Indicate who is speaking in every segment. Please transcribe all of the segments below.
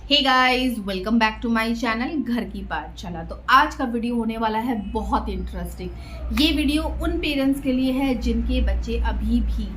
Speaker 1: Hey guys, welcome back to my channel घर की पाठशाला। तो आज का वीडियो होने वाला है बहुत इंटरेस्टिंग। ये वीडियो उन पेरेंट्स के लिए है जिनके बच्चे अभी भी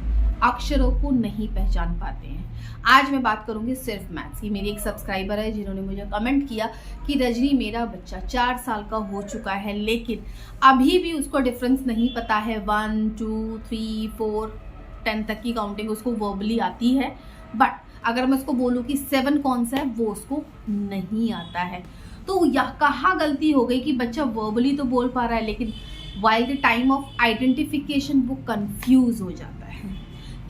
Speaker 1: अक्षरों को नहीं पहचान पाते हैं। आज मैं बात करूंगी सिर्फ मैथ्स की। मेरी एक सब्सक्राइबर है जिन्होंने मुझे कमेंट किया कि रजनी, मेरा बच्चा 4 साल का हो चुका है लेकिन अभी भी उसको डिफरेंस नहीं पता है। 1 2 3 4 10 तक की काउंटिंग उसको वर्बली आती है, बट अगर मैं उसको बोलूँ कि 7 कौन सा है वो उसको नहीं आता है। तो यह कहाँ गलती हो गई कि बच्चा वर्बली तो बोल पा रहा है लेकिन while the time of identification वो कंफ्यूज हो जाता है।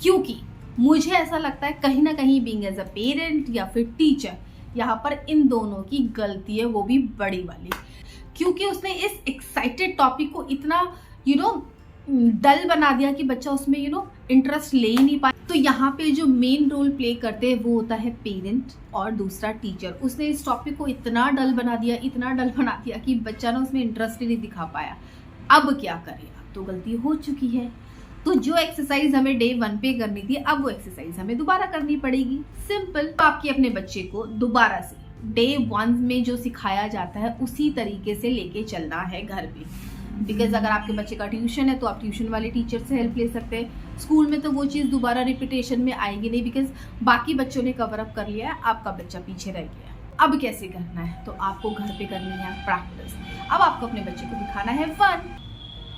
Speaker 1: क्योंकि मुझे ऐसा लगता है कहीं ना कहीं बीइंग एज अ पेरेंट या फिर टीचर, यहाँ पर इन दोनों की गलती है, वो भी बड़ी वाली। क्योंकि उसने इस एक्साइटेड टॉपिक को इतना डल बना दिया कि बच्चा उसमें इंटरेस्ट ले ही नहीं पाए। तो यहाँ पे जो मेन रोल प्ले करते हैं वो होता है पेरेंट और दूसरा टीचर। उसने इस टॉपिक को इतना डल बना दिया कि बच्चा ना उसमें इंटरेस्ट ही नहीं दिखा पाया। अब क्या करें, अब तो गलती हो चुकी है। तो जो एक्सरसाइज हमें डे 1 पे करनी थी, अब वो एक्सरसाइज हमें दोबारा करनी पड़ेगी। सिंपल। तो आपके अपने बच्चे को दोबारा से डे 1 में जो सिखाया जाता है उसी तरीके से लेके चलना है घर पे। बिकॉज अगर आपके बच्चे का ट्यूशन है तो आप ट्यूशन वाले टीचर से हेल्प ले सकते हैं। स्कूल में तो वो चीज़ दोबारा रिपीटेशन में आएगी नहीं, बिकॉज बाकी बच्चों ने कवर अप कर लिया है, आपका बच्चा पीछे रह गया है। अब कैसे करना है, तो आपको घर पे करनी है प्रैक्टिस। अब आपको अपने बच्चे को दिखाना है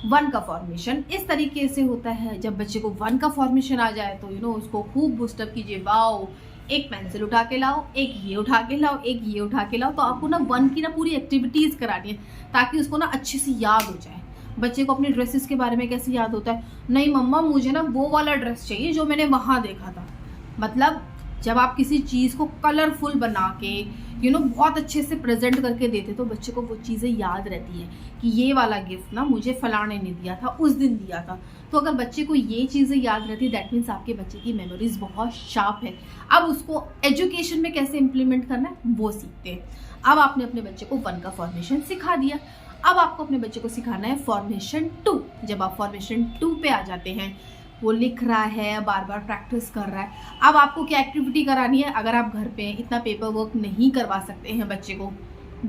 Speaker 1: 1 का फॉर्मेशन। इस तरीके से होता है, जब बच्चे को 1 का फॉर्मेशन आ जाए तो उसको खूब बूस्टअप कीजिए। वाओ, एक पेंसिल उठा के लाओ, एक ये उठा के लाओ, एक ये उठा के लाओ। तो आपको 1 की पूरी एक्टिविटीज़ करानी है ताकि उसको अच्छे से याद हो जाए। बच्चे को अपने ड्रेसेस के बारे में कैसे याद होता है, नहीं मम्मा मुझे वो वाला ड्रेस चाहिए जो मैंने वहाँ देखा था। मतलब जब आप किसी चीज़ को कलरफुल बना के बहुत अच्छे से प्रेजेंट करके देते तो बच्चे को वो चीज़ें याद रहती है कि ये वाला गिफ्ट मुझे फलाने ने दिया था, उस दिन दिया था। तो अगर बच्चे को ये चीज़ें याद रहती, दैट मीन्स आपके बच्चे की मेमोरीज बहुत शार्प है। अब उसको एजुकेशन में कैसे इम्प्लीमेंट करना है वो सीखते हैं। अब आपने अपने बच्चे को 1 का फॉर्मेशन सिखा दिया। अब आपको अपने बच्चे को सिखाना है फॉर्मेशन 2। जब आप फॉर्मेशन 2 पे आ जाते हैं, वो लिख रहा है, बार बार प्रैक्टिस कर रहा है। अब आपको क्या एक्टिविटी करानी है, अगर आप घर पे इतना पेपर वर्क नहीं करवा सकते हैं बच्चे को,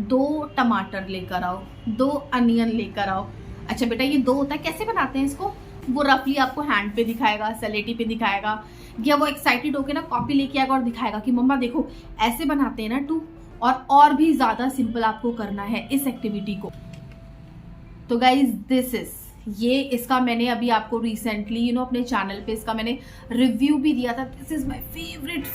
Speaker 1: 2 टमाटर लेकर आओ, 2 अनियन लेकर आओ। अच्छा बेटा, ये 2 होता है, कैसे बनाते हैं इसको, वो रफली आपको हैंड पे दिखाएगा, सलेटी पे दिखाएगा, या वो एक्साइटेड होकर कॉपी लेके आएगा और दिखाएगा कि मम्मा देखो ऐसे बनाते हैं ना 2। और भी ज़्यादा सिंपल आपको करना है इस एक्टिविटी को। तो गाइज दिस इज ये इसका मैंने अभी आपको रिसेंटली अपने चैनल पे इसका मैंने रिव्यू भी दिया था। This is my favourite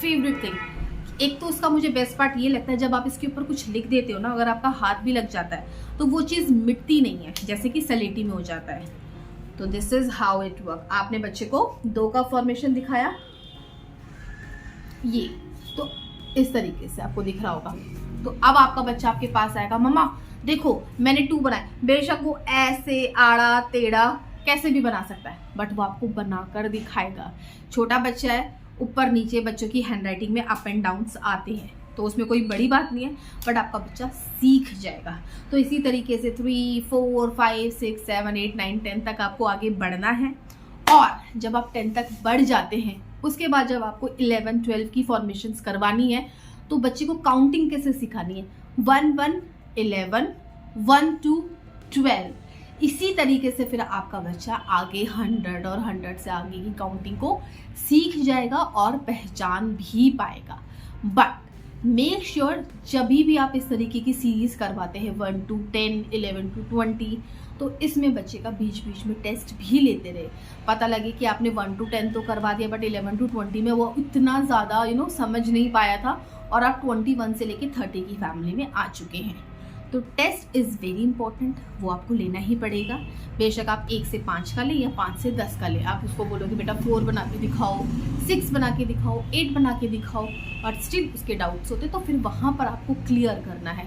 Speaker 1: thing. एक तो इसका मुझे बेस्ट पार्ट ये लगता है, जब आप इसके ऊपर कुछ लिख देते हो ना, अगर आपका हाथ भी लग जाता है तो वो चीज़ मिटती नहीं है जैसे कि सलेटी में हो जाता है। तो this is how it work. आपने बच्चे को 2 का फॉर्मेशन दिखाया, ये तो इस तरीके से आपको दिख रहा होगा। तो अब आपका बच्चा आपके पास आएगा, मम्मा देखो मैंने 2 बनाया। बेशक वो ऐसे आड़ा टेढ़ा कैसे भी बना सकता है, बट वो आपको बनाकर दिखाएगा। छोटा बच्चा है, ऊपर नीचे बच्चों की हैंडराइटिंग में अप एंड डाउन्स आते हैं, तो उसमें कोई बड़ी बात नहीं है, बट आपका बच्चा सीख जाएगा। तो इसी तरीके से 3 4 5 6 7 8 9 10 तक आपको आगे बढ़ना है। और जब आप 10 तक बढ़ जाते हैं, उसके बाद जब आपको 11 12 की फॉर्मेशंस करवानी है, तो बच्चे को काउंटिंग कैसे सिखानी है, 1 1 11 1 2 12। इसी तरीके से फिर आपका बच्चा आगे 100 और 100 से आगे की काउंटिंग को सीख जाएगा और पहचान भी पाएगा। बट मेक श्योर जब भी आप इस तरीके की सीरीज करवाते हैं 1 to 10 11 to 20, तो इसमें बच्चे का बीच बीच में टेस्ट भी लेते रहे। पता लगे कि आपने 1 to 10 तो करवा दिया, बट 11 to 20 में वो इतना ज़्यादा समझ नहीं पाया था और आप 21 से लेके 30 की फैमिली में आ चुके हैं। तो टेस्ट इज़ वेरी इंपॉर्टेंट, वो आपको लेना ही पड़ेगा। बेशक आप 1 से 5 का ले या 5 से 10 का ले। आप उसको बोलो कि बेटा 4 बना के दिखाओ, 6 बना के दिखाओ, 8 बना के दिखाओ, और स्टिल उसके डाउट्स होते तो फिर वहाँ पर आपको क्लियर करना है।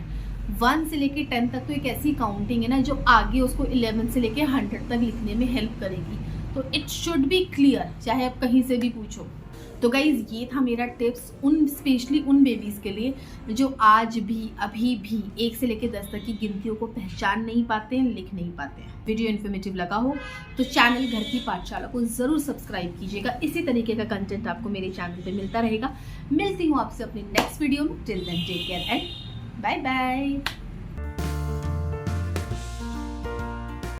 Speaker 1: 1 से लेके 10 तक तो एक ऐसी काउंटिंग है ना जो आगे उसको 11 से लेके 100 तक लिखने में हेल्प करेगी। तो इट शुड बी क्लियर, चाहे आप कहीं से भी पूछो। तो गाइज ये था मेरा टिप्स उन स्पेशली उन बेबीज़ के लिए जो आज भी अभी भी 1 से लेकर 10 तक की गिनतियों को पहचान नहीं पाते हैं, लिख नहीं पाते हैं। वीडियो इन्फॉर्मेटिव लगा हो तो चैनल घर की पाठशाला को ज़रूर सब्सक्राइब कीजिएगा। इसी तरीके का कंटेंट आपको मेरे चैनल पे मिलता रहेगा। मिलती हूँ आपसे अपनी नेक्स्ट वीडियो में। Till then take care and bye bye.